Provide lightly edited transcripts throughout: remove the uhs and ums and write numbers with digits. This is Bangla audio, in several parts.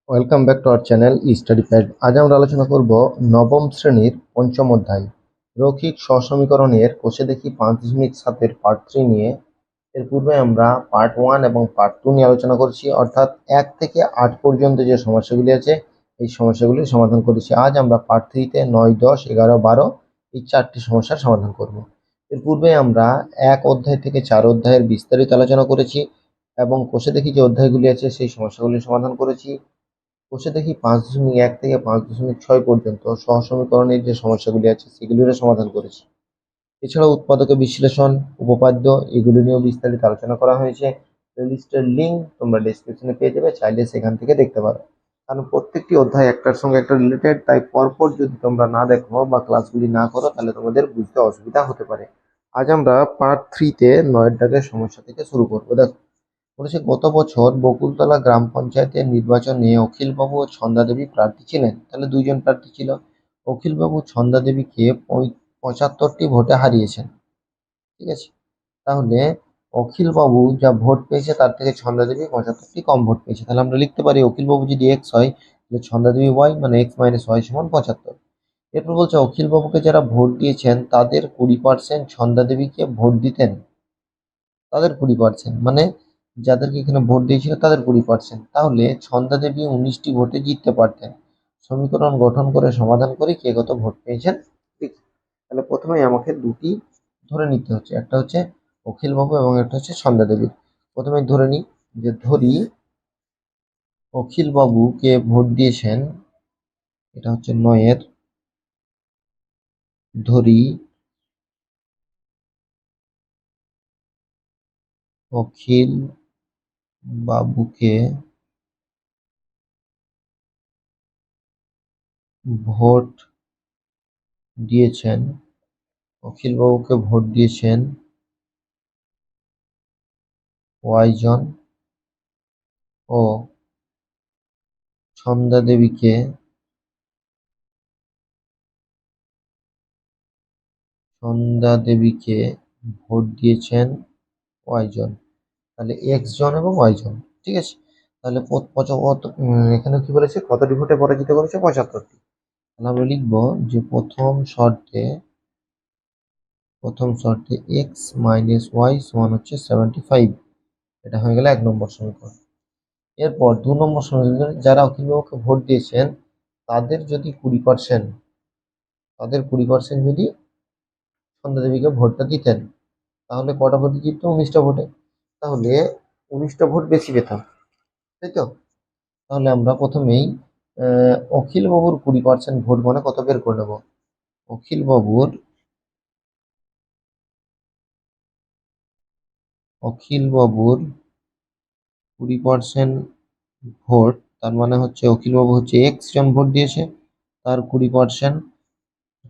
Welcome back to our channel study pad. আজ আমরা আলোচনা করব নবম শ্রেণীর পঞ্চম অধ্যায় রৈখিক সহসমীকরণের কোষে দেখি 5.7 পার্ট 3 নিয়ে। এর পূর্বে আমরা পার্ট 1 এবং পার্ট 2 নিয়ে আলোচনা করেছি, অর্থাৎ 1 থেকে 8 পর্যন্ত যে সমস্যাগুলি আছে এই সমস্যাগুলির সমাধান করেছি। আজ আমরা পার্ট 3-তে 9, 10, 11, 12 এই 4টি সমস্যার সমাধান করব। এর পূর্বে আমরা 1 অধ্যায় থেকে 4 অধ্যায়ের বিস্তারিত আলোচনা করেছি এবং কোষে দেখি যে অধ্যায়গুলি আছে সেই সমস্যাগুলির সমাধান করেছি। কোষে দেখি 5.1 থেকে 5.6 পর্যন্ত সহসমীকরণের যে সমস্যাগুলি আছে সেগুলিরও সমাধান করেছি। এছাড়াও উৎপাদকের বিশ্লেষণ, উপপাদ্য এগুলি নিয়েও বিস্তারিত আলোচনা করা হয়েছে। প্লেলিস্টের লিঙ্ক তোমরা ডেসক্রিপশনে পেয়ে যাবে, চাইলে সেখান থেকে দেখতে পারো। কারণ প্রত্যেকটি অধ্যায় একটার সঙ্গে একটা রিলেটেড, তাই পরপর যদি তোমরা না দেখো বা ক্লাসগুলি না করো তাহলে তোমাদের বুঝতে অসুবিধা হতে পারে। আজ আমরা পার্ট 3-তে 9 দাগের সমস্যা থেকে শুরু করবো। দেখো, বলেছে গত বছর বকুলতলা গ্রাম পঞ্চায়েতের নির্বাচনে অখিলবাবু ও ছন্দাদেবী প্রার্থী ছিলেন। তাহলে দুইজন প্রার্থী ছিল। অখিলবাবু ছন্দাদেবীকে 75টি ভোটে হারিয়েছেন। ঠিক আছে, তাহলে অখিলবাবু যা ভোট পেয়েছে তার থেকে ছন্দাদেবী 75টি কম ভোট পেয়েছে। তাহলে আমরা লিখতে পারি অখিলবাবু যদি এক্স হয় তাহলে ছন্দাদেবী ওয়াই, মানে এক্স মাইনাস ওয়াই সমান 75। এরপর বলছে অখিলবাবুকে যারা ভোট দিয়েছেন তাদের 20% ছন্দাদেবীকে ভোট দিতেন। তাদের 20%, মানে যাদেরকে এখানে ভোট দিয়েছিল তাদের 20%। তাহলে ছন্দাদেবী 19টি ভোটে জিততে পারতেন। সমীকরণ গঠন করে সমাধান করে কে কত ভোট পেয়েছেন দেখি। তাহলে প্রথমেই আমাকে দুটি ধরে নিতে হচ্ছে, একটা হচ্ছে অখিলবাবু এবং একটা হচ্ছে ছন্দাদেবী। প্রথমে ধরে নিই, যে ধরি অখিলবাবুকে ভোট দিয়েছেন, এটা হচ্ছে 9-এর। ধরি অখিল বাবুকে ভোট দিয়েছেন, অখিলবাবুকে ভোট দিয়েছেন ওয়াই জন ও ছন্দাদেবীকে ভোট দিয়েছেন ওয়াই জন। তাহলে এক্স জন এবং ওয়াই জন। ঠিক আছে, তাহলে এখানে কি বলেছে, কতটি ভোটে পরাজিত করেছে? 75টি। তাহলে আমরা লিখবো যে প্রথম শর্তে এক্স মাইনাস ওয়াই সমান হচ্ছে 75। এটা হয়ে গেল 1 নম্বর সমীকরণ। এরপর 2 নম্বর সমীকরণ, যারা অখিলবাবুকে ভোট দিয়েছেন তাদের যদি 20%, যদি ছন্দাদেবীকে ভোটটা দিতেন তাহলে কটা ভোটে জিতত? 19টা ভোটে। তাহলে 19টা ভোট বেশি পেতাম, তাই তো? তাহলে আমরা প্রথমেই অখিলবাবুর 20% ভোট মানে কত বের করে নেব। অখিলবাবুর অখিলবাবুর 20% ভোট, তার মানে হচ্ছে অখিলবাবু হচ্ছে এক্স জন ভোট দিয়েছে, তার 20%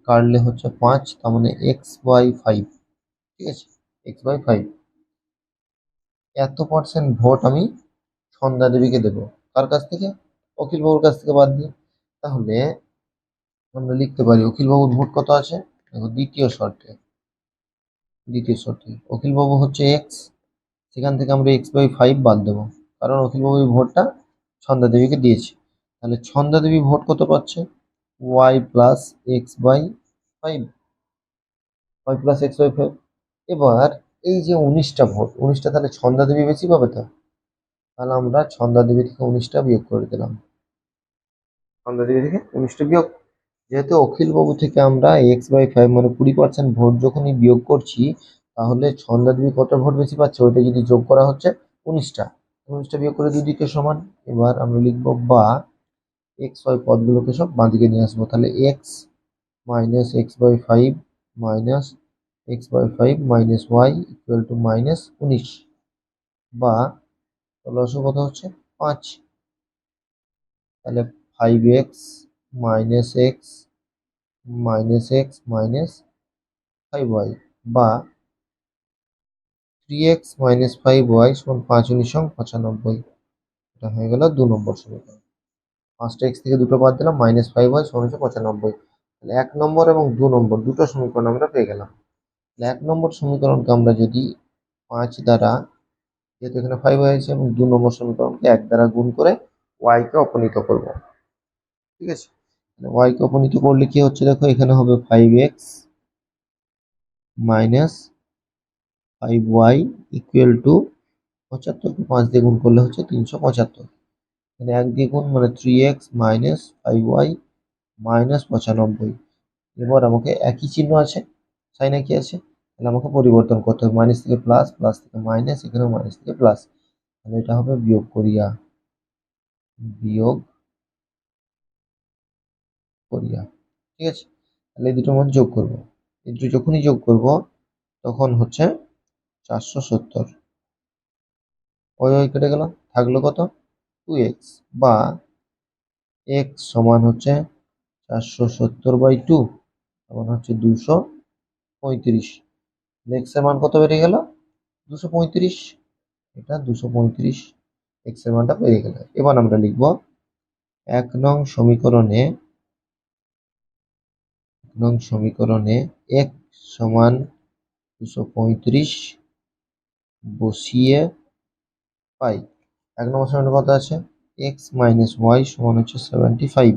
কাটলে হচ্ছে 5, তার মানে x/5। ঠিক আছে, x/5। এত% ভোট আমি ছন্দাদেবীকে দেবো। কার কাছ থেকে? অখিলবাবুর কাছ থেকে বাদ দিয়ে। তাহলে আমরা লিখতে পারি অখিলবাবুর ভোট কত আছে। দেখো, দ্বিতীয় শর্তে অখিলবাবু হচ্ছে এক্স, সেখান থেকে আমরা x/5 বাদ দেবো, কারণ অখিলবাবু এই ভোটটা ছন্দাদেবীকে দিয়েছে। তাহলে ছন্দাদেবী ভোট কত পাচ্ছে? Y plus x/5, y+x/5। এবার এই যে 19টা ভোট, 19টা, তাহলে ছন্দাদেবী বেশি পাবে তো। তাহলে আমরা ছন্দাদেবী থেকে 19টা বিয়োগ করে দিলাম। ছন্দাদেবী থেকে 19টা বিয়োগ, যেহেতু অখিলবাবু থেকে আমরা x/5 মানে 20% ভোট যখনই বিয়োগ করছি, তাহলে ছন্দাদেবী কত ভোট বেশি পাচ্ছে ওইটা যদি যোগ করা হচ্ছে 19টা। 19টা বিয়োগ করে 2 দিকে সমান। এবার আমরা লিখবো বা x/y পদগুলোকে সব বাঁদিকে নিয়ে আসবো। তাহলে x minus x/5 minus x/5 minus y equal to -19, বা লসও কত হচ্ছে 5। তাহলে 5x minus x minus 5y, বা 3x মাইনাস 5y সমান 5×9=95। এটা হয়ে গেল 2 নম্বর সমীকরণ। 5টা এক্স থেকে দুটো বাদ দিলাম, -5y সমান হচ্ছে 95। তাহলে 1 নম্বর এবং 2 নম্বর দুটো সমীকরণ আমরা পেয়ে গেলাম। 1 নম্বর সমীকরণকে আমরা যদি 5 দ্বারা, যেহেতু এখানে 5 হয়েছে, এবং 2 নম্বর সমীকরণকে 1 দ্বারা গুণ করে ওয়াই কে অপনীত করব। ঠিক আছে, ওয়াই কে অপনীত করলে কি হচ্ছে দেখো, এখানে হবে 5x minus 5y equal to 75 কে 5 দিয়ে গুণ করলে হচ্ছে 375। এখানে 1 দিয়ে গুণ মানে 3x মাইনাস 5y মাইনাস 95। এবার আমাকে একই চিহ্ন আছে, সাইন একই আছে, তাহলে আমাকে পরিবর্তন করতে হবে, মাইনাস থেকে প্লাস, প্লাস থেকে মাইনাস, এখানেও মাইনাস থেকে প্লাস, তাহলে এটা হবে বিয়োগ করিয়া, বিয়োগ করিয়া। ঠিক আছে, তাহলে এই দুটোর মধ্যে যোগ করব, এই দুটো যখনই যোগ করব তখন হচ্ছে 470। ওই ওই কেটে গেল, থাকলো কত 2x, বা x সমান হচ্ছে 470/2, সমান হচ্ছে 235। x এর মান কত বেড়ে গেল 235, এটা 235 x এর মানটা বেড়ে গেল। এবার আমরা লিখব 1 নং সমীকরণে x সমান 235 বসিয়ে পাই। 1 নম্বর সমীকরণে কত আছে, x মাইনাস ওয়াই সমান হচ্ছে 75।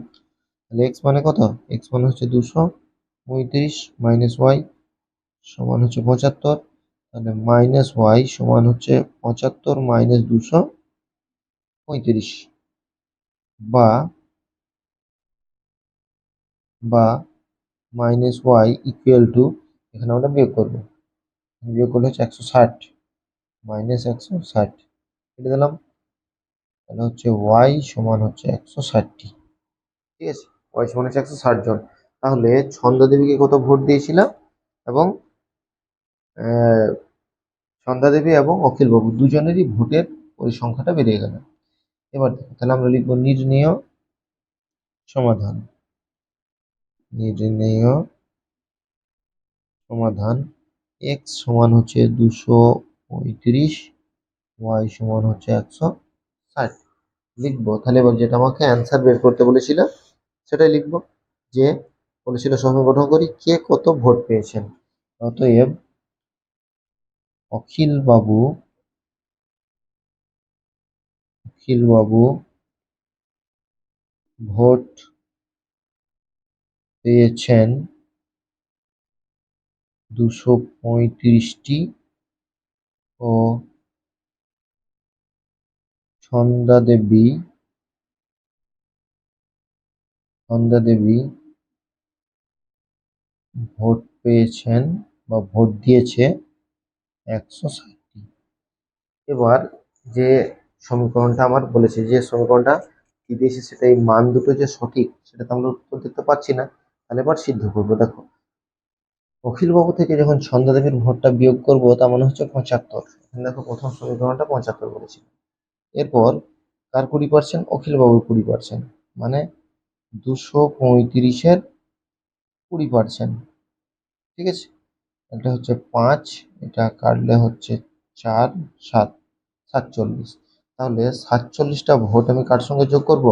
তাহলে x মানে কত, x মানে হচ্ছে 235 মাইনাস ওয়াই সমান হচ্ছে 75। তাহলে মাইনাস ওয়াই সমান হচ্ছে 75 মাইনাস 235, বা বা মাইনাস ওয়াই ইকুয়াল টু, এখানে আমরা বিয়োগ করবো, বিয়োগ করলে হচ্ছে 160 মাইনাস 160 কেটে দিলাম, তাহলে হচ্ছে ওয়াই সমান হচ্ছে 160টি। ঠিক আছে, ওয়াই সমান হচ্ছে 160 জন। তাহলে ছন্দাদেবীকে কত ভোট দিয়েছিলাম, এবং সন্ধ্যাদেবী এবং অখিলবাবু দুজনেরই ভোটের পরিসংখ্যাটা বেরিয়ে গেল। এবার দেখো, তাহলে আমরা লিখবো নির্ণেয় সমাধান, নির্ণেয় সমাধান x সমান হচ্ছে 235, y সমান হচ্ছে 160 লিখবো। তাহলে এবার যেটা আমাকে অ্যান্সার বের করতে বলেছিল সেটাই লিখবো, যে বলেছিল সমীকরণ গঠন করি কে কত ভোট পেয়েছেন। অতএব অখিলবাবু ভোট পেয়েছেন 235টি, ও ছন্দাদেবী ভোট পেয়েছেন বা ভোট দিয়েছে 160টি। এবার যে সমীকরণটা আমার বলেছে, যে সমীকরণটা কি দিয়েছে সেটা এই মান দুটো যে সঠিক সেটা তো আমরা উত্তর দিতে পারছি না, তাহলে এবার সিদ্ধ করবো। দেখো, অখিলবাবু থেকে যখন ছন্দাদেবীর ভোটটা বিয়োগ করবো, তার মানে হচ্ছে 75। দেখো, প্রথম সমীকরণটা 75 বলেছিল। এরপর কার 20%, অখিলবাবুর 20%, মানে 235-এর 20%। ঠিক আছে, এটা হচ্ছে 5, এটা কাটলে হচ্ছে 4, 7, 47। তাহলে 47টা ভোট আমি কার সঙ্গে যোগ করব,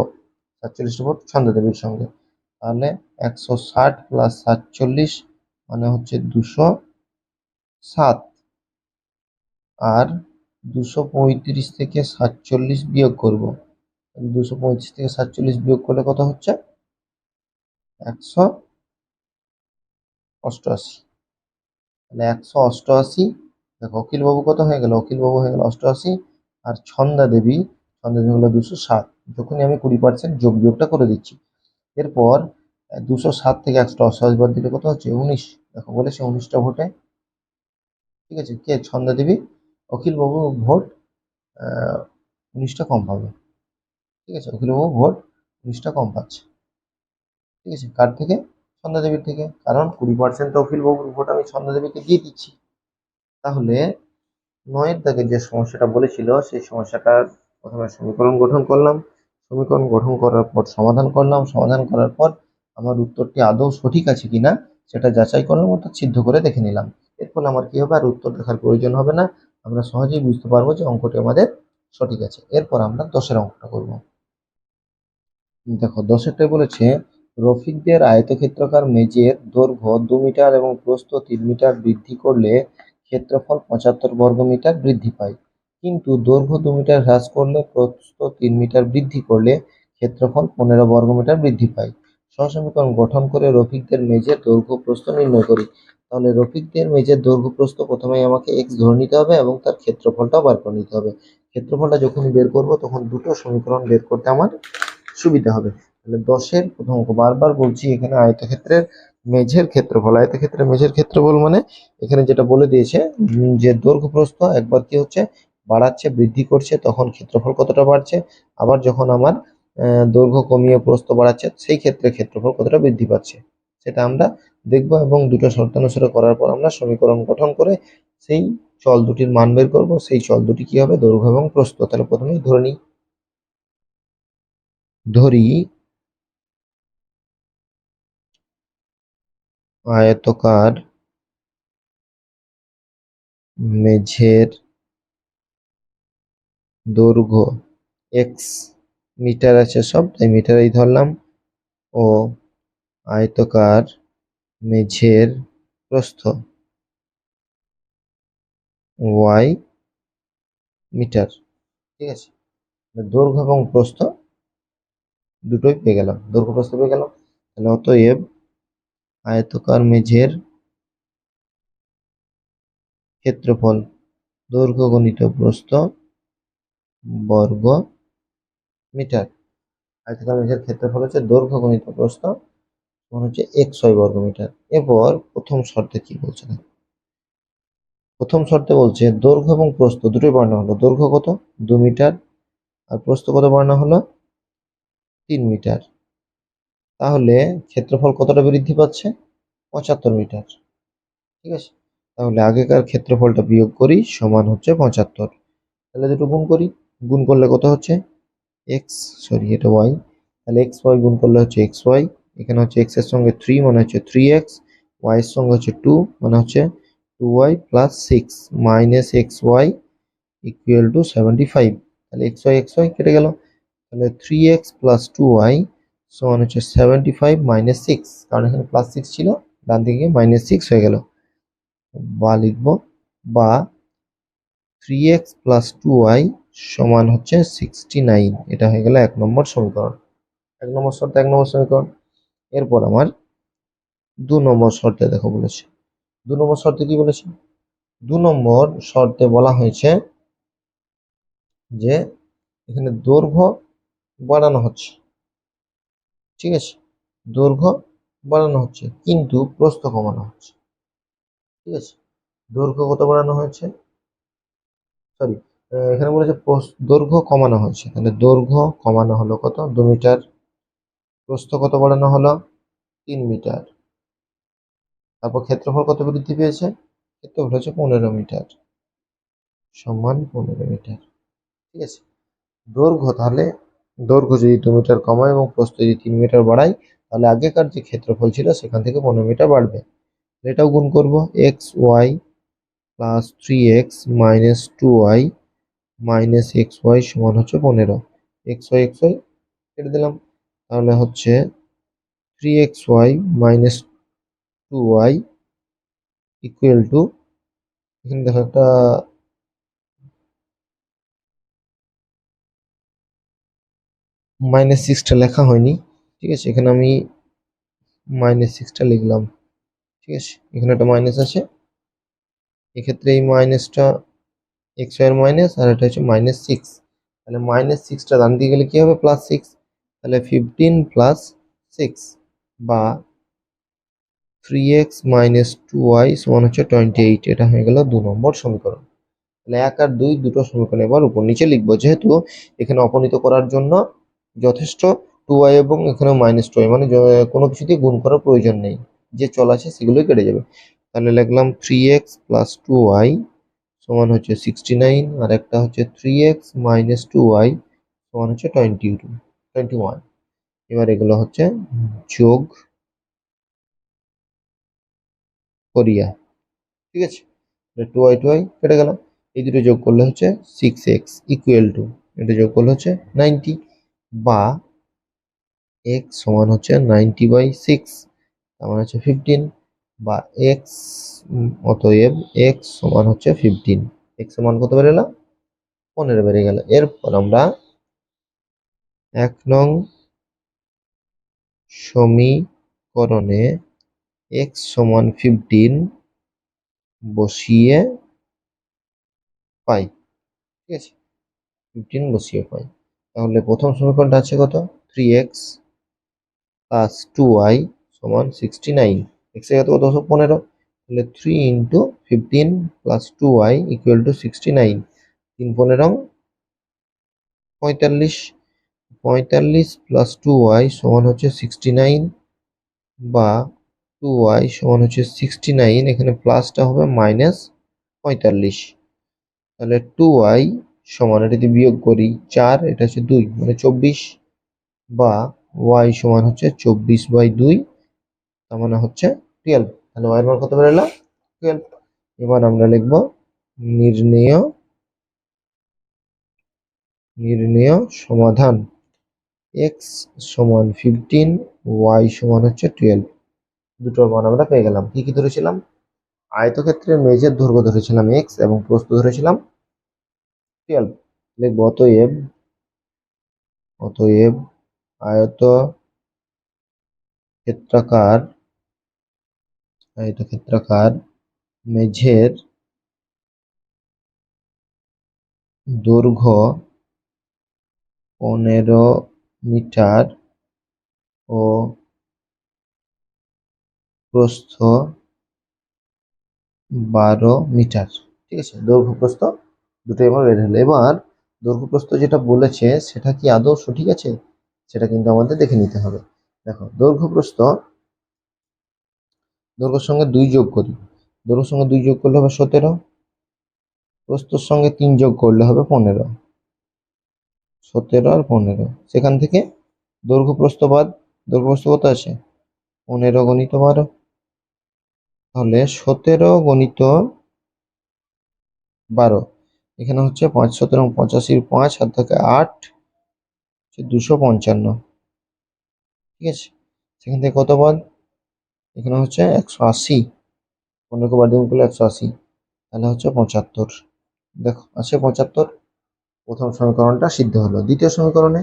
47টা ভোট ছন্দাদেবীর সঙ্গে। তাহলে 160 প্লাস 47 মানে হচ্ছে 207, আর 235 থেকে 47 বিয়োগ করব। 235 থেকে 47 বিয়োগ করলে কত হচ্ছে 188। তাহলে 188, দেখো অখিলবাবু কত হয়ে গেল, অখিলবাবু হয়ে গেল 88, আর ছন্দাদেবী হলো 207। যখনই আমি 20% যোগ বিয়োগটা করে দিচ্ছি, এরপর 207 থেকে 188 বাদ দিলে কত হচ্ছে 19। দেখো বলেছে 19টা ভোটে। ঠিক আছে, কে ছন্দাদেবী, অখিলবাবু ভোট 19টা কম পাবে। ঠিক আছে, অখিলবাবু ভোট 19টা কম পাচ্ছে। ঠিক আছে, কার থেকে, ছন্দাদেবীর থেকে, কারণ 20% অখিলবাবুর ভোট আমি ছন্দাদেবীকে দিয়ে দিচ্ছি। তাহলে 9-এর দাগে যে সমস্যাটা বলেছিল সেই সমস্যাটার প্রথমে সমীকরণ গঠন করলাম, সমীকরণ গঠন করার পর সমাধান করলাম, সমাধান করার পর আমার উত্তরটি আদৌ সঠিক আছে কিনা সেটা যাচাই করলাম, অর্থাৎ সিদ্ধ করে দেখে নিলাম। এর ফলে আমার কি হবে, আর উত্তর দেখার প্রয়োজন হবে না, আমরা সহজেই বুঝতে পারবো যে অঙ্কটি আমাদের সঠিক আছে। এরপর আমরা 10-এর অঙ্কটা করব। দেখো, 10-এরটাই বলেছে রফিকদের আয়তক্ষেত্রাকার মেঝের দৈর্ঘ্য 2 মিটার এবং প্রস্থ 3 মিটার বৃদ্ধি করলে ক্ষেত্রফল 75 বর্গমিটার বৃদ্ধি পায়, কিন্তু দৈর্ঘ্য 2 মিটার হ্রাস করলে প্রস্থ 3 মিটার বৃদ্ধি করলে ক্ষেত্রফল 15 বর্গমিটার বৃদ্ধি পায়। সহসমীকরণ গঠন করে রফিকদের মেঝের দৈর্ঘ্য প্রস্থ নির্ণয় করি। তাহলে রফিকদের মেঝের দৈর্ঘ্য প্রস্থ প্রথমেই আমাকে x ধরে নিতে হবে এবং তার ক্ষেত্রফলটাও বার করে নিতে হবে। ক্ষেত্রফলটা যখনই বের করব তখন দুটো সমীকরণ বের করতে আমার সুবিধা হবে। তাহলে 10-এর প্রথম অঙ্ক, বারবার বলছি এখানে আয়তক্ষেত্রের মেঝের ক্ষেত্রফল, আয়তক্ষেত্রের মেঝের ক্ষেত্রফল মানে এখানে যেটা বলে দিয়েছে যে দৈর্ঘ্য প্রস্থ একবার কি হচ্ছে বাড়াচ্ছে বৃদ্ধি করছে তখন ক্ষেত্রফল কতটা বাড়ছে, আবার যখন আমার দৈর্ঘ্য কমিয়ে প্রস্থ বাড়াচ্ছে সেই ক্ষেত্রে ক্ষেত্রফল কতটা বৃদ্ধি পাচ্ছে সেটা আমরা দেখব এবং দুটো শর্তানুসারে করার পর আমরা সমীকরণ গঠন করে সেই চল দুটির মান বের করব। সেই চল দুটি কি হবে, দৈর্ঘ্য এবং প্রস্থ। তাহলে প্রথমেই ধরি আয়তকার মেঝের দৈর্ঘ্য এক্স মিটার আছে, সব তাই মিটারেই ধরলাম, ও আয়তকার মেঝের প্রস্থ ওয়াই মিটার। ঠিক আছে, দৈর্ঘ্য এবং প্রস্থ দুটোই পেয়ে গেলাম, দৈর্ঘ্য প্রস্থ পেয়ে গেলাম। তাহলে অতএব আয়তকার মেঝের ক্ষেত্রফল দৈর্ঘ্য গণিত প্রস্থ বর্গ মিটার। আয়তকার মেঝের ক্ষেত্রফল হচ্ছে দৈর্ঘ্য গণিত প্রস্থ সমান হচ্ছে xy বর্গ মিটার। এরপর প্রথম শর্তে কি বলছে, প্রথম শর্তে বলছে দৈর্ঘ্য এবং প্রস্থ দুটোই বাড়ানো হলো। দৈর্ঘ্য কত, 2 মিটার, আর প্রস্থ কত বাড়ানো হলো, 3 মিটার। তাহলে ক্ষেত্রফল কতটা বৃদ্ধি পাচ্ছে, 75 মিটার। ঠিক আছে, তাহলে আগেকার ক্ষেত্রফলটা বিয়োগ করি, সমান হচ্ছে 75। তাহলে দুটো গুণ করি, গুণ করলে কত হচ্ছে এটা ওয়াই, তাহলে এক্স ওয়াই গুণ করলে হচ্ছে এক্স ওয়াই, এখানে হচ্ছে এক্স এর সঙ্গে 3 মানে হচ্ছে 3x, ওয়াই এর সঙ্গে হচ্ছে 2 মানে হচ্ছে 2y plus 6 minus x y equal to 75। তাহলে এক্স ওয়াই কেটে গেল, তাহলে 3x প্লাস 2y সমান হচ্ছে 75 মাইনাস 6, কারণ এখানে প্লাস 6 ছিল, ডান দিকে মাইনাস 6 হয়ে গেল। বা লিখবো বা 3x প্লাস 2y সমান হচ্ছে 69। এটা হয়ে গেল 1 নম্বর সমীকরণ, 1 নম্বর শর্তে 1 নম্বর সমীকরণ। এরপর আমার 2 নম্বর শর্তে দেখো বলেছে, 2 নম্বর শর্তে কি বলেছে, 2 নম্বর শর্তে বলা হয়েছে যে এখানে দৈর্ঘ্য বাড়ানো হচ্ছে। ঠিক আছে, দৈর্ঘ্য বাড়ানো হচ্ছে কিন্তু প্রস্থ কমানো হচ্ছে। ঠিক আছে, দৈর্ঘ্য কত বাড়ানো হয়েছে, সরি, এখানে বলেছে দৈর্ঘ্য কমানো হয়েছে, তাহলে দৈর্ঘ্য কমানো হলো কত, 2 মিটার, প্রস্থ কত বাড়ানো হলো, 3 মিটার, তারপর ক্ষেত্রফল কত বৃদ্ধি পেয়েছে, ক্ষেত্রফল হচ্ছে 15 মিটার, সমান 15 মিটার। ঠিক আছে, দৈর্ঘ্য, তাহলে দৈর্ঘ্য যদি 2 মিটার কমায় এবং প্রস্থ যদি 3 মিটার বাড়ায় তাহলে আগেকার যে ক্ষেত্রফল ছিল সেখান থেকে 15 মিটার বাড়বে। এটাও গুণ করব, x y plus 3x minus 2y minus x y সমান হচ্ছে 15। এক্স ওয়াই কেটে দিলাম, তাহলে হচ্ছে 3xy minus 2y equal to, এখানে দেখো একটা মাইনাস 6টা লেখা হয়নি। ঠিক আছে, এখানে আমি মাইনাস 6টা লিখলাম। ঠিক আছে, এখানে একটা মাইনাস আছে, এক্ষেত্রে এই মাইনাসটা এক্স ওয়াই এর মাইনাস, আর এটা হচ্ছে মাইনাস 6। তাহলে মাইনাস 6টা ডান দিকে গেলে কি হবে, প্লাস 6, তাহলে 15 প্লাস 6 বা 3x মাইনাস 2y সমান হচ্ছে 28। এটা হয়ে গেল 2 নম্বর সমীকরণ। তাহলে 1 আর 2 দুটো সমীকরণ এবার উপর নিচে লিখবো, যেহেতু এখানে অপনীত করার জন্য যথেষ্ট 2y এবং এখানে মাইনাস 2y, মানে কোনো কিছু দিয়ে গুণ করার প্রয়োজন নেই, যে চল আছে সেগুলোই কেটে যাবে। তাহলে লিখলাম 3x প্লাস 2y সমান হচ্ছে 69, আর একটা হচ্ছে 3x মাইনাস 2y সমান হচ্ছে 21। এবার এগুলো হচ্ছে যোগ করিয়া। ঠিক আছে, 2y কেটে গেল, এই দুটো যোগ করলে হচ্ছে 6x ইকুয়াল টু, এটা যোগ করলে হচ্ছে 90, বা x সমান হচ্ছে 90/6, তার মানে হচ্ছে 15, বা x অতএব x সমান হচ্ছে 15। x সমান কত বেরোলো, 15 বেড়ে গেল। এরপর আমরা 1 নং সমীকরণে x সমান 15 বসিয়ে পাই। ঠিক আছে, 15 বসিয়ে পাই। তাহলে প্রথম সমীকরণটা আছে কত? 3x প্লাস 2y সমান 69। x এর কত? 15। তাহলে 3 into 15 plus 2y equal to 69। 3 15 45। 45 plus 2y সমান হচ্ছে 69, বা 2y সমান হচ্ছে 69, এখানে প্লাসটা হবে -45। তাহলে 2y সমান, এটা যদি বিয়োগ করি 4, এটা হচ্ছে 2 মানে 24, বা y সমান হচ্ছে 24/2, তার মানে হচ্ছে 12। তাহলে y এর মান কত বেরোলো? 12। এবার আমরা লিখব নির্ণেয় সমাধান। x সমান 15, y সমান হচ্ছে 12। দুটোর মান আমরা পেয়ে গেলাম। কি কি ধরেছিলাম? আয়তক্ষেত্রের মেঝের দৈর্ঘ্য ধরেছিলাম x এবং প্রস্থ ধরেছিলাম 12। লিখব অতএব আয়তক্ষেত্রাকার মেঝের দৈর্ঘ্য 15 মিটার ও প্রস্থ 12 মিটার। ঠিক আছে, দৈর্ঘ্য প্রস্থ দুটোই আমার বের হলো। এবার দৈর্ঘ্য প্রস্থ যেটা বলেছে সেটা কি আদৌ সঠিক আছে, সেটা কিন্তু আমাদের দেখে নিতে হবে। দেখো, দৈর্ঘ্যের সঙ্গে 2 যোগ করি, দৈর্ঘ্যের সঙ্গে 2 যোগ করলে হবে 17, প্রস্থর সঙ্গে 3 যোগ করলে হবে 15। 17 আর 15, সেখান থেকে দৈর্ঘ্য প্রস্থ বাদ। দৈর্ঘ্য প্রস্থ কত আছে? 15 গণিত 12। তাহলে 17 গণিত 12, এখানে হচ্ছে 5 17 85, 5 হাত থেকে 8 হচ্ছে 255। ঠিক আছে, সেখান থেকে কত বাদ? এখানে হচ্ছে 180, 15 কে বার দিয়ে গুণ করলে 180, তাহলে হচ্ছে 75। দেখো আছে 75। প্রথম সমীকরণটা সিদ্ধ হলো। দ্বিতীয় সমীকরণে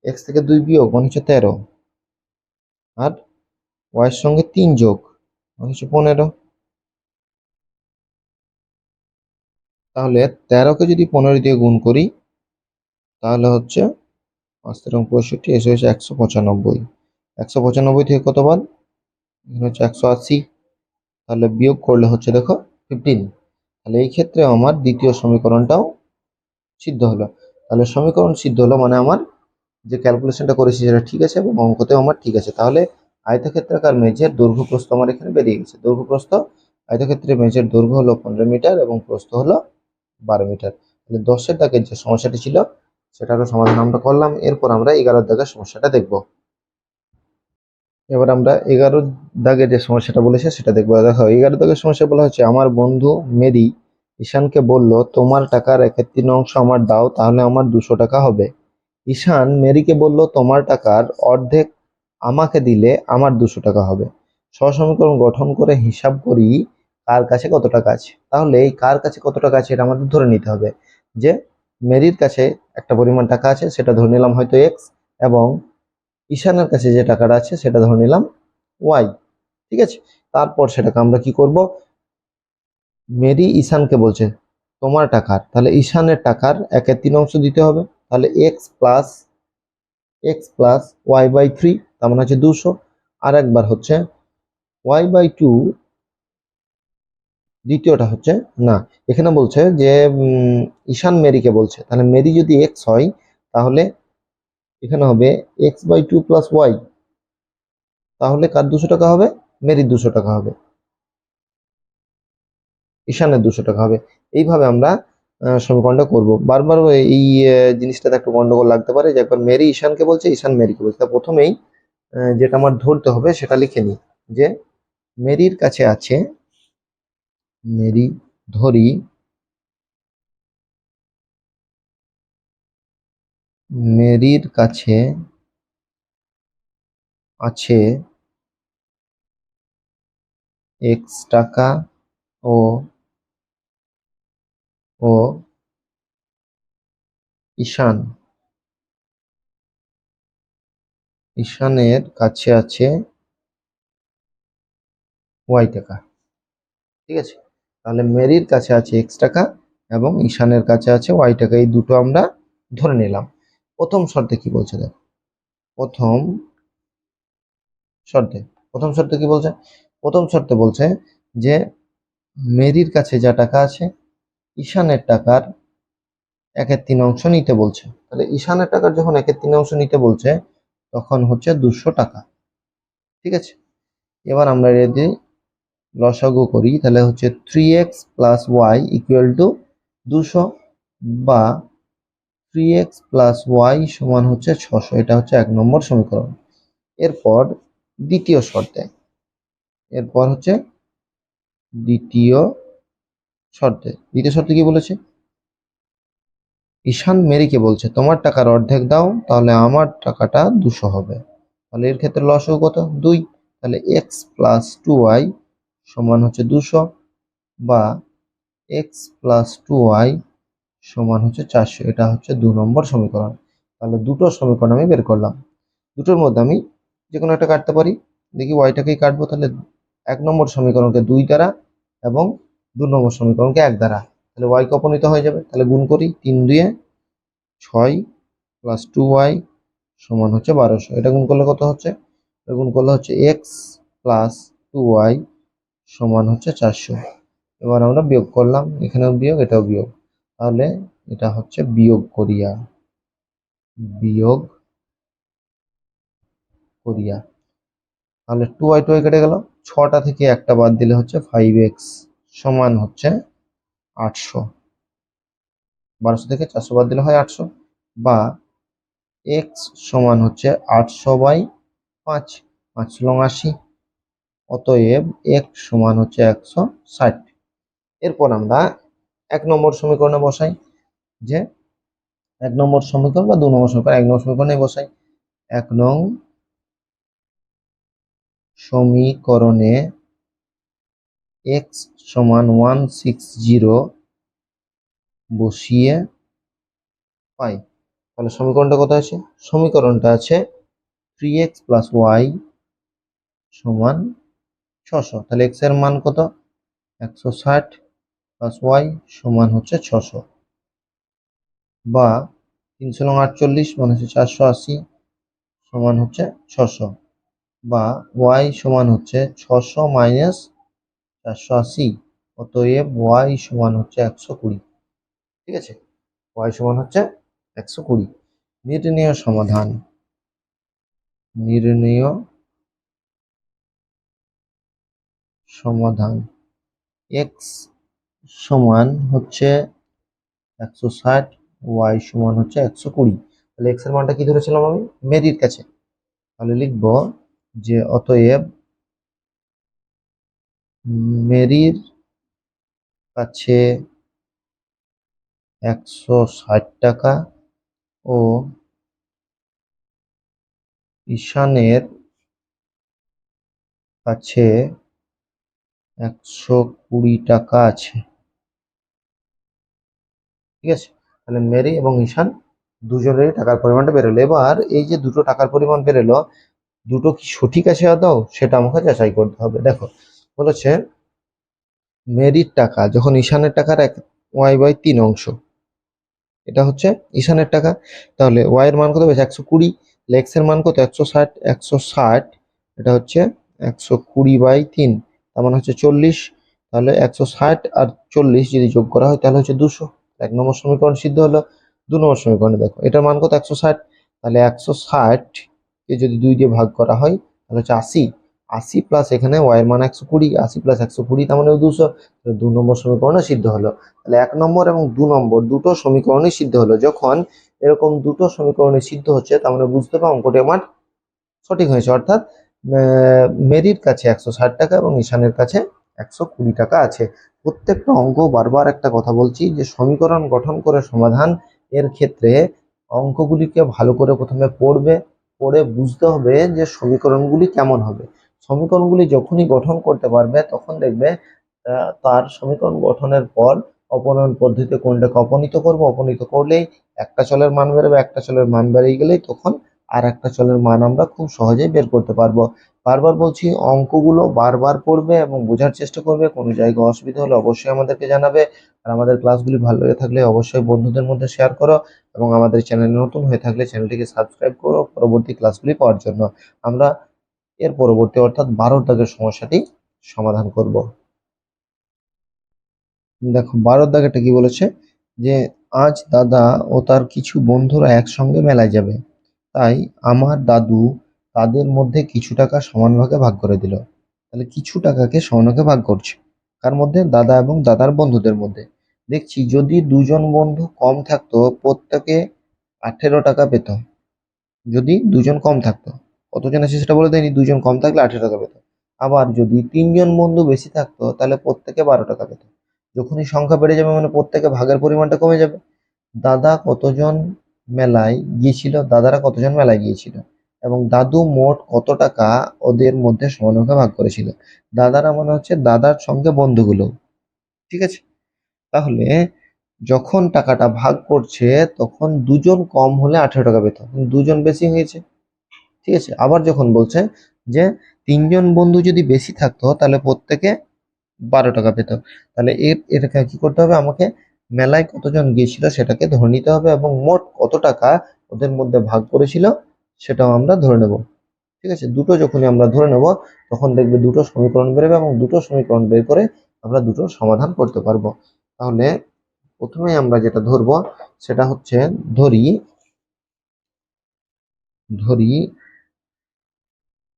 x থেকে 2 বিয়োগ মানে হচ্ছে 13, আর y এর সঙ্গে 3 যোগ মানে হচ্ছে 15। তাহলে 13 কে যদি 15 দিয়ে গুণ করি তাহলে হচ্ছে 5 13 65, এসে হচ্ছে 195। 195 থেকে কত বাদ? এখানে হচ্ছে 180, তাহলে বিয়োগ করলে হচ্ছে দেখো 15। তাহলে এই ক্ষেত্রে আমার দ্বিতীয় সমীকরণটাও সিদ্ধ হলো। তাহলে সমীকরণ সিদ্ধ হলো মানে আমার যে ক্যালকুলেশনটা করেছি সেটা ঠিক আছে এবং অঙ্কতেও আমার ঠিক আছে। তাহলে আয়তক্ষেত্রাকার মেঝের দৈর্ঘ্য প্রস্থ আমার এখানে বেরিয়ে গেছে। দৈর্ঘ্য প্রস্থ, আয়তক্ষেত্রের মেঝের দৈর্ঘ্য হলো 15 মিটার এবং প্রস্থ হলো 12 মিটার। তাহলে 10-এর দাগের যে সমস্যাটি ছিল সেটারও সমাধান আমরা করলাম। এরপর আমরা 11-এর দাগের সমস্যাটা দেখব। এবার আমরা 11 দাগের যে সমস্যাটা বলেছে সেটা দেখবো। দেখো, 11 দাগের সমস্যা বলা হচ্ছে, আমার বন্ধু মেরি ঈশানকে বলল, তোমার টাকার 1/3 আমার দাও, তাহলে আমার 200 টাকা হবে। ঈশান মেরিকে বলল, তোমার টাকার অর্ধেক আমাকে দিলে আমার 200 টাকা হবে। সহসমীকরণ গঠন করে হিসাব করি কার কাছে কত টাকা আছে। তাহলে এই কার কাছে কত টাকা আছে এটা আমাদের ধরে নিতে হবে যে মেরির কাছে একটা পরিমাণ টাকা আছে, সেটা ধরে নিলাম হয়তো x, এবং ঈশানের কাছে যে টাকাটা আছে সেটা ধরে নিলাম y। ঠিক আছে, তারপর সেটাকে আমরা কি করব? মেরি ঈশানকে বলছে তোমার টাকার, তাহলে ঈশানের টাকার 1/3 দিতে হবে। তাহলে x প্লাস y/3, তার মানে হচ্ছে 200। আর একবার হচ্ছে y/2, দ্বিতীয়টা হচ্ছে না, এখানে বলছে যে ঈশান মেরিকে বলছে, তাহলে মেরি যদি x হয় তাহলে এখানে হবে x/2 প্লাস y। তাহলে কার 200 টাকা হবে? মেরির 200 টাকা হবে, ঈশানের 200 টাকা হবে। এইভাবে আমরা সমীকরণটা করব। বারবার এই জিনিসটাতে একটু গন্ডগোল লাগতে পারে যে একবার মেরি ঈশানকে বলছে, ঈশান মেরিকে বলছে। তা প্রথমেই যেটা আমার ধরতে হবে সেটা লিখে নিই যে মেরির কাছে আছে, মেরি ধরি মেরির কাছে আছে x টাকা ও, , , , ঈশানের কাছে আছে ওয়াই টাকা। ঠিক আছে, তাহলে মেরির কাছে আছে এক্স টাকা এবং ঈশানের কাছে আছে ওয়াই টাকা, এই দুটো আমরা ধরে নিলাম। প্রথম শর্তে কি বলছে দেখো, প্রথম শর্তে কি বলছে, প্রথম শর্তে বলছে যে মেরির কাছে যা টাকা আছে ঈশানের টাকার 1/3 নিতে বলছে। তাহলে ঈশানের টাকার যখন 1/3 নিতে বলছে তখন হচ্ছে 200 টাকা। ঠিক আছে, এবার আমরা যদি লসাগু করি তাহলে হচ্ছে 3x plus Y equal two 200 বা 3x প্লাস ওয়াই সমান হচ্ছে 600। এটা হচ্ছে 1 নম্বর সমীকরণ। এরপর দ্বিতীয় শর্তে, দ্বিতীয় শর্তে কি বলেছে, ঈশান মেরিকে বলছে তোমার টাকার অর্ধেক দাও তাহলে আমার টাকাটা 200 হবে। তাহলে এর ক্ষেত্রে লসাগু কত, 2। তাহলে এক্স প্লাস 2y সমান হচ্ছে 200 বা এক্স প্লাস 2y সমান হচ্ছে 400। এটা হচ্ছে 2 নম্বর সমীকরণ। তাহলে দুটো সমীকরণ আমি বের করলাম, দুটোর মধ্যে আমি যে কোনো একটা কাটতে পারি। দেখি ওয়াইটাকেই কাটবো, তাহলে 1 নম্বর সমীকরণকে 2 দ্বারা এবং 2 নম্বর সমীকরণকে 1 দ্বারা, তাহলে ওয়াই অপনীত হয়ে যাবে। তাহলে গুণ করি, 3 2 6 প্লাস 2y সমান হচ্ছে 1200। এটা গুণ করলে কত হচ্ছে, এটা গুণ করলে হচ্ছে এক্স প্লাস 2y সমান হচ্ছে 400। এবার আমরা বিয়োগ করলাম, এখানেও বিয়োগ এটাও বিয়োগ, তাহলে এটা হচ্ছে বিয়োগ করিয়া। তাহলে 2y কেটে গেল, 6টা থেকে একটা বাদ দিলে হচ্ছে 5x সমান হচ্ছে 800। 1200 থেকে 400 বাদ দিলে হয় 800, বা x সমান হচ্ছে 800/5, 5 লং 80, অতএব x সমান হচ্ছে 160। এরপর আমরা 1 নম্বর সমীকরণে বসাই, যে 1 নম্বর সমীকরণ বা 2 নম্বর সমীকরণ, 1 নম্বর সমীকরণে বসাই। 1 নং সমীকরণে x সমান 160 বসিয়ে পাই। তাহলে সমীকরণটা কত আছে, সমীকরণটা আছে 3x প্লাস ওয়াই সমান 600। তাহলে x এর মান কত, 160 প্লাস ওয়াই সমান হচ্ছে 600, বা 348 মানে হচ্ছে 480 সমান হচ্ছে 600, বা ওয়াই সমান হচ্ছে 600 মাইনাস 480, অতএব ওয়াই সমান হচ্ছে 120। ঠিক আছে, ওয়াই সমান হচ্ছে 120। নির্ণেয় সমাধান এক্স সমান হচ্ছে 160, ওয়াই সমান হচ্ছে 120। তাহলে এক্স এর মানটা কি ধরেছিলাম আমি, মেরির কাছে। তাহলে লিখবো যে অতএব মেরির কাছে 160 টাকা ও ঈশানের কাছে 120 টাকা আছে। ঠিক আছে, তাহলে মেরি এবং ঈশান দুজনেরই টাকার পরিমাণটা বেরোলো। এবার এই যে দুটো টাকার পরিমাণ বেরোলো, দুটো কি সঠিক আছে আদৌ, সেটা আমাকে যাচাই করতে হবে। দেখো বলেছে মেরির টাকা যখন ঈশানের টাকার 1/3 এটা হচ্ছে ঈশানের টাকা, তাহলে ওয়াই এর মান কত পেয়েছে, 120। এক্স এর মান কত, 160, এটা হচ্ছে 120/3, তার মানে হচ্ছে 40। তাহলে 160 আর 40 যদি যোগ করা হয় তাহলে হচ্ছে 200। 1 নম্বর সমীকরণ সিদ্ধ হলো। 2 নম্বর সমীকরণে দেখো এটার মান কত, 160। তাহলে 160 কে যদি 2 দিয়ে ভাগ করা হয় তাহলে হচ্ছে 80। 80 প্লাস এখানে ওয়াই এর মান 120, 80 প্লাস 120 তার মানে 200। 2 নম্বর সমীকরণে সিদ্ধ হলো। তাহলে 1 নম্বর এবং 2 নম্বর দুটো সমীকরণই সিদ্ধ হলো। যখন এরকম দুটো সমীকরণে সিদ্ধ হচ্ছে তার মানে বুঝতে পারো অঙ্কটি আমার সঠিক হয়েছে, অর্থাৎ মেরির কাছে 160 টাকা এবং ঈশানের কাছে 120 টাকা আছে। প্রত্যেকটা অঙ্ক বারবার একটা কথা বলছি যে সমীকরণ গঠন করে সমাধান এর ক্ষেত্রে অঙ্কগুলিকে ভালো করে প্রথমে পড়ে বুঝতে হবে যে সমীকরণগুলি কেমন হবে। সমীকরণগুলি যখনই গঠন করতে পারবে তখন দেখবে তার সমীকরণ গঠনের পর অপনয়ন পদ্ধতিতে কোনটাকে অপনীত করব, অপনীত করলেই একটা চলের মান বেরোবে, একটা চলের মান বেরিয়ে গেলেই তখন আর একটা চলের মান আমরা খুব সহজেই বের করতে পারবো। বারবার বলছি, অঙ্কগুলো বারবার পড়বে এবং বোঝার চেষ্টা করবে। কোনো জায়গায় অসুবিধা হলে অবশ্যই আমাদেরকে জানাবে। আর আমাদের ক্লাসগুলি ভালো লেগে থাকলে অবশ্যই বন্ধুদের মধ্যে শেয়ার করো, এবং আমাদের চ্যানেলে নতুন হয়ে থাকলে চ্যানেলটিকে সাবস্ক্রাইব করো পরবর্তী ক্লাসগুলি পাওয়ার জন্য। আমরা এর পরবর্তী অর্থাৎ 12 দাগের সমস্যাটি সমাধান করব। দেখো 12 দাগেরটা কি বলেছে, যে আজ দাদা ও তার কিছু বন্ধুরা একসঙ্গে মেলায় যাবে, তাই আমার দাদু তাদের মধ্যে কিছু টাকা সমান ভাগে ভাগ করে দিল। তাহলে কিছু টাকাকে সমান ভাগে ভাগ করছে কার মধ্যে? দাদা এবং দাদার বন্ধুদের মধ্যে। দেখছি যদি দুজন বন্ধু কম থাকতো প্রত্যেকে 18 টাকা পেত। যদি দুজন কম থাকতো, কতজন আছে সেটা বলে দেয়নি, দুজন কম থাকলে 18 টাকা পেত। আবার যদি তিনজন বন্ধু বেশি থাকতো তাহলে প্রত্যেকে 12 টাকা পেত। যখনই সংখ্যা বেড়ে যাবে মানে প্রত্যেকে ভাগের পরিমাণটা কমে যাবে। দাদা কতজন মেলায় গিয়েছিল, দাদারা কতজন মেলায় গিয়েছিল, এবং দাদু মোট কত টাকা ওদের মধ্যে সমানভাগে ভাগ করেছিল। দাদারা মানে হচ্ছে দাদার সঙ্গে বন্ধুগুলো, ঠিক আছে। তাহলে যখন টাকাটা ভাগ করছে তখন দুজন কম হলে 18 টাকা পেত, দুজন বেশি হয়েছে, ঠিক আছে। আবার যখন বলছে যে তিনজন বন্ধু যদি বেশি থাকতো তাহলে প্রত্যেকে 12 টাকা পেত, তাহলে এটাকে কি করতে হবে, আমাকে মেলায় কতজন গিয়েছিল সেটাকে ধরে নিতে হবে এবং মোট কত টাকা ওদের মধ্যে ভাগ করেছিল সেটাও আমরা ধরে নেব, ঠিক আছে। দুটো যখনই আমরা ধরে নেব তখন দেখবে দুটো সমীকরণ বেরোবে এবং দুটো সমীকরণ বের করে আমরা দুটো সমাধান করতে পারবো। তাহলে প্রথমে আমরা যেটা ধরবো সেটা হচ্ছে, ধরি ধরি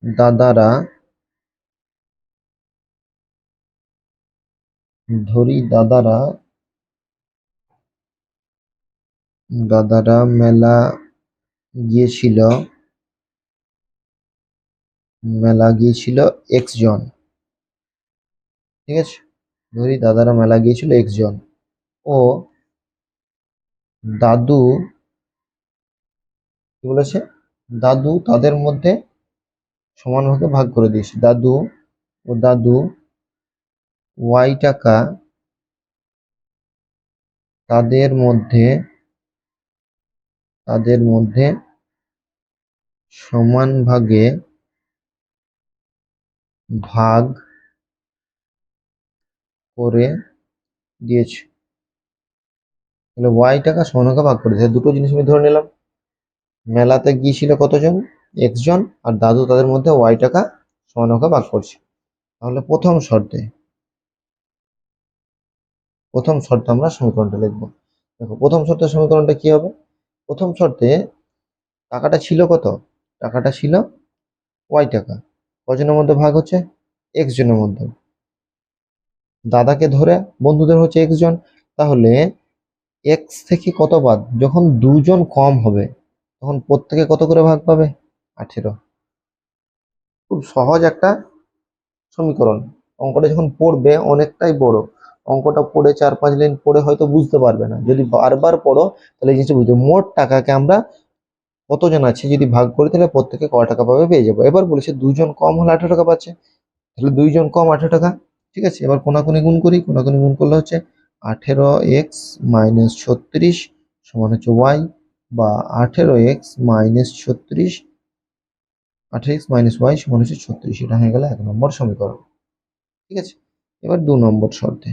দাদারা ধরি দাদারা দাদারা গিয়েছিল মেলা গিয়েছিল এক্স জন, ঠিক আছে। ধরি দাদারা মেলা গিয়েছিল এক্স জন, ও দাদু কি বলেছে, দাদু তাদের মধ্যে সমানভাবে ভাগ করে দিয়েছে। দাদু ওয়াই টাকা তাদের মধ্যে সমান ভাগে ভাগ করে দিয়েছে। তাহলে ওয়াই টাকা সমান ভাগে ভাগ করে দিয়েছে, দুটো জিনিস আমি ধরে নিলাম। মেলাতে গিয়েছিল কতজন, এক্স জন, আর দাদু তাদের মধ্যে ওয়াই টাকা সমান ভাগে ভাগ করছে। তাহলে প্রথম শর্তে আমরা সমীকরণটা লিখব। দেখো প্রথম শর্তের সমীকরণটা কি হবে, প্রথম শর্তে টাকাটা ছিল কত, টাকাটা ছিল ওয়াই টাকা, কজনের মধ্যে ভাগ হচ্ছে, এক্স জনের মধ্যে। দাদাকে ধরে বন্ধুদের হচ্ছে এক্স জন, তাহলে এক্স থেকে কত বাদ, যখন দুজন কম হবে তখন প্রত্যেকে কত করে ভাগ পাবে, 18। খুব সহজ একটা সমীকরণ। অঙ্কটা যখন পড়বে অনেকটাই বড়, অঙ্কটা পড়ে 4-5 লাইন পড়ে হয়তো বুঝতে পারবে না, যদি বারবার পড়ো তাহলে এই জিনিসটা বুঝবে। মোট টাকাকে আমরা কতজন আছে যদি ভাগ করি তাহলে প্রত্যেকে ক টাকা পাবে পেয়ে যাবো। এবার বলেছে দুজন কম হলে 18 টাকা পাচ্ছে, তাহলে দুইজন কম 18 টাকা, ঠিক আছে। এবার কোনাকুনি গুণ করি, কোনাকুনি গুণ করলে হচ্ছে 18x - 36 সমান হচ্ছে ওয়াই, বা 18x - 18x - y সমান হচ্ছে 36। এটা হয়ে গেল 1 নম্বর সমীকরণ, ঠিক আছে। এবার 2 নম্বর শর্তে,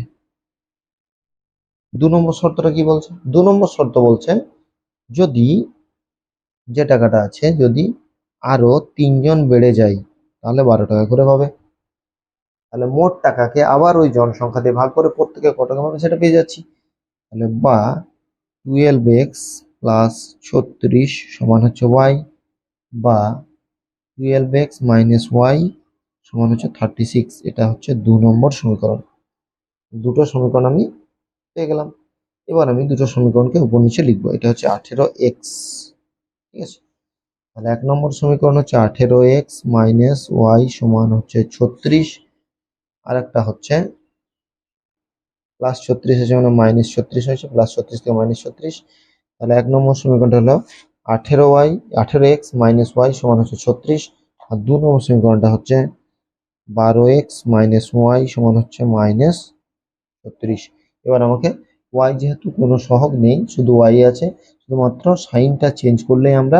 2 নম্বর শর্তটা কি বলছে, 2 নম্বর শর্ত বলছে যদি যে টাকাটা আছে যদি আরো তিনজন বেড়ে যায় তাহলে 12 টাকা করে পাবে। তাহলে মোট টাকাকে আবার ওই জনসংখ্যা দিয়ে ভাগ করে প্রত্যেকে কত টাকা পাবে সেটা পেয়ে যাচ্ছি। তাহলে বা 12x + 36 সমান হচ্ছে ওয়াই, বা 12x - y সমান হচ্ছে 36। এটা হচ্ছে 2 নম্বর সমীকরণ। দুটো সমীকরণ আমি পেয়ে গেলাম। এবার আমি দুটো সমীকরণকে উপর নিচে লিখবো। এটা হচ্ছে 18x, ঠিক আছে। তাহলে 1 নম্বর সমীকরণ হচ্ছে 18x - y সমান হচ্ছে 36, আর একটা হচ্ছে +36 আছে মানে -36 হয়েছে, +36 থেকে -36। তাহলে 1 নম্বর সমীকরণটা হলো 18x - y সমান হচ্ছে 36, আর 2 নম্বর সমীকরণটা হচ্ছে 12x - y সমান হচ্ছে -36। এবার আমাকে ওয়াই যেহেতু কোনো সহগ নেই, শুধু ওয়াই আছে, শুধুমাত্র সাইনটা চেঞ্জ করলেই আমরা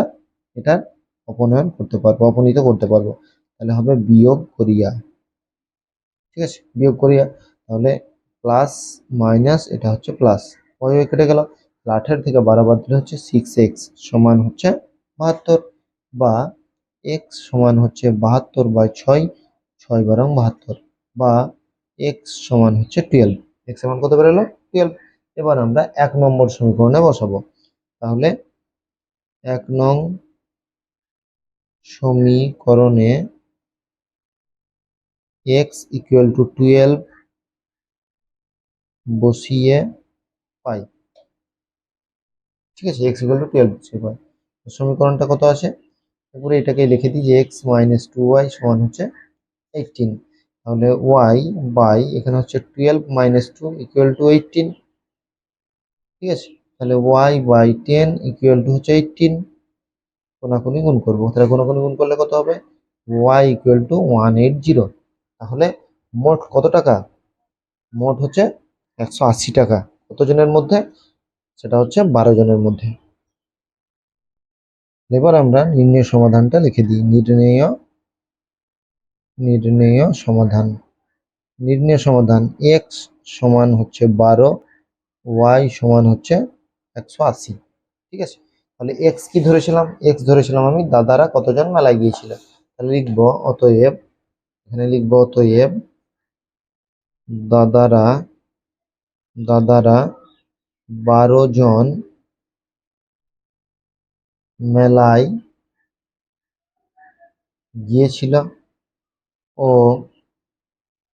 এটার অপনীত করতে পারবো। তাহলে হবে বিয়োগ করিয়া, ঠিক আছে, বিয়োগ করিয়া। তাহলে প্লাস মাইনাস এটা হচ্ছে প্লাস, ওই কেটে গেল। 18 থেকে 12 বাদ দিলে হচ্ছে 6x সমান হচ্ছে 72, বা x সমান হচ্ছে 72/6, 6 × 72, বা x সমান হচ্ছে 12, x সমান কত বেরোলো 12। এবার আমরা 1 নম্বর সমীকরণে বসাবো। তাহলে 1 নং সমীকরণে x = 12 বসিয়ে পাই, ঠিক আছে, x = 12 বসিয়ে পাই। সমীকরণটা কত আছে, তারপরে এটাকে লিখে দিই যে x - 2y সমান হচ্ছে 18। তাহলে y বাই এখানে হচ্ছে 12 - 2 = 18, ঠিক আছে। তাহলে y/10 = হচ্ছে 18। কোনাকুনি গুণ করবো, তাহলে কোনাকুনি গুণ করলে কত হবে, y = 180। তাহলে মোট কত টাকা, মোট হচ্ছে 180 টাকা। কতজনের মধ্যে, সেটা হচ্ছে 12 জনের মধ্যে। এবার আমরা নির্ণয় সমাধানটা লিখে দিই। নির্ণেয় সমাধান, নির্ণয় সমাধান x সমান হচ্ছে 12, y সমান হচ্ছে 180, ঠিক আছে। তাহলে x কি ধরেছিলাম, x ধরেছিলাম আমি দাদারা কতজন মেলায় গিয়েছিল। তাহলে লিখবো অতএব, এখানে লিখবো অতএব দাদারা 12 জন মেলায় গিয়েছিল ও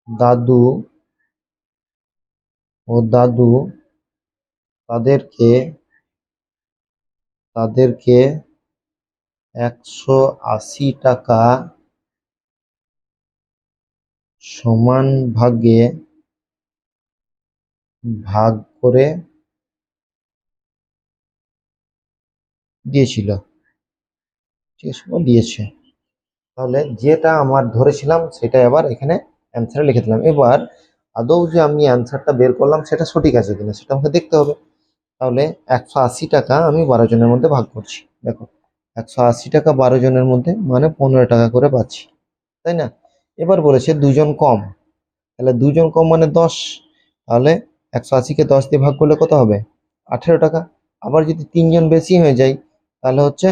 দাদু তাদেরকে 180 টাকা সমান ভাগে ভাগ করে দিয়েছিল, ঠিক আছে, দিয়েছে। তাহলে যেটা আমার ধরেছিলাম সেটা আবার এখানে অ্যান্সারে লিখে দিলাম। এবার আদৌ যে আমি অ্যান্সারটা বের করলাম সেটা সঠিক আছে কিনা সেটা আমাকে দেখতে হবে। তাহলে 180 টাকা আমি 12 জনের মধ্যে ভাগ করছি। দেখো 180 টাকা 12 জনের মধ্যে মানে 15 টাকা করে পাচ্ছি, তাই না। এবার বলেছে দুজন কম, তাহলে দুজন কম মানে 10। তাহলে 180-কে 10 দিয়ে ভাগ করলে কত হবে, 18 টাকা। আবার যদি 3 জন বেশি হয়ে যায় তাহলে হচ্ছে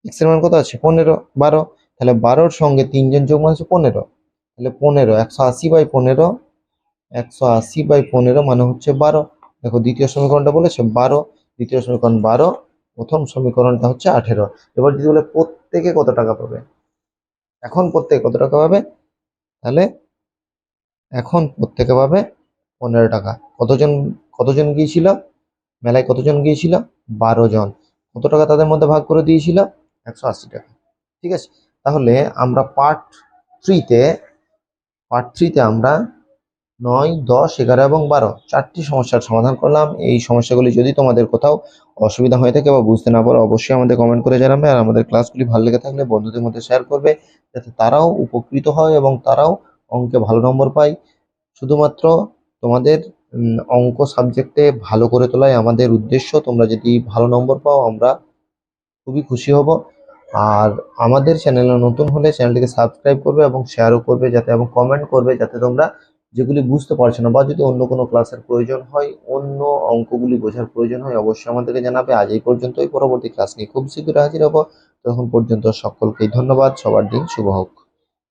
x এর মান কত আছে 15, 12। তাহলে 12-র সঙ্গে 3 জন যোগ মানে হচ্ছে 15। তাহলে 15, 180/15, 180/15 মানে হচ্ছে 12। দেখো দ্বিতীয় সমীকরণটা বলেছে 12, দ্বিতীয় সমীকরণ 12, প্রথম সমীকরণটা হচ্ছে 18। এবার যদি বলে প্রত্যেকে কত টাকা পাবে, এখন প্রত্যেকে কত টাকা পাবে, তাহলে এখন প্রত্যেকে পাবে 15 টাকা। কতজন কতজন গিয়েছিল মেলায়, কতজন গিয়েছিল 12 জন, কত টাকা তাদের মধ্যে ভাগ করে দিয়েছিল 180 টাকা, ঠিক আছে। তাহলে আমরা পার্ট থ্রিতে আমরা 9, 10, 11 এবং 12 চারটি সমস্যার সমাধান করলাম। এই সমস্যাগুলি যদি তোমাদের কোথাও অসুবিধা হয়ে থাকে বা বুঝতে না পারো অবশ্যই আমাদের কমেন্ট করে জানাবে। আর আমাদের ক্লাসগুলি ভালো লেগে থাকলে বন্ধুদের মধ্যে শেয়ার করবে, যাতে তারাও উপকৃত হয় এবং তারাও অঙ্কে ভালো নম্বর পায়। শুধুমাত্র তোমাদের অঙ্ক সাবজেক্টে ভালো করে তোলাই আমাদের উদ্দেশ্য। তোমরা যদি ভালো নম্বর পাও আমরা খুবই খুশি হব। আর আমাদের চ্যানেলে নতুন হলে চ্যানেলটিকে সাবস্ক্রাইব করবে এবং শেয়ারও করবে, যাতে এবং কমেন্ট করবে, যাতে তোমরা যেগুলি বুঝতে পারছো না বা যদি অন্য কোনো ক্লাসের প্রয়োজন হয়, অন্য অঙ্কগুলি বোঝার প্রয়োজন হয়, অবশ্যই আমাদেরকে জানাবে। আজ এই পর্যন্তই, পরবর্তী ক্লাস নিয়ে খুব শীঘ্রই হাজির হব। তখন পর্যন্ত সকলকেই ধন্যবাদ। সবার দিন শুভ হোক।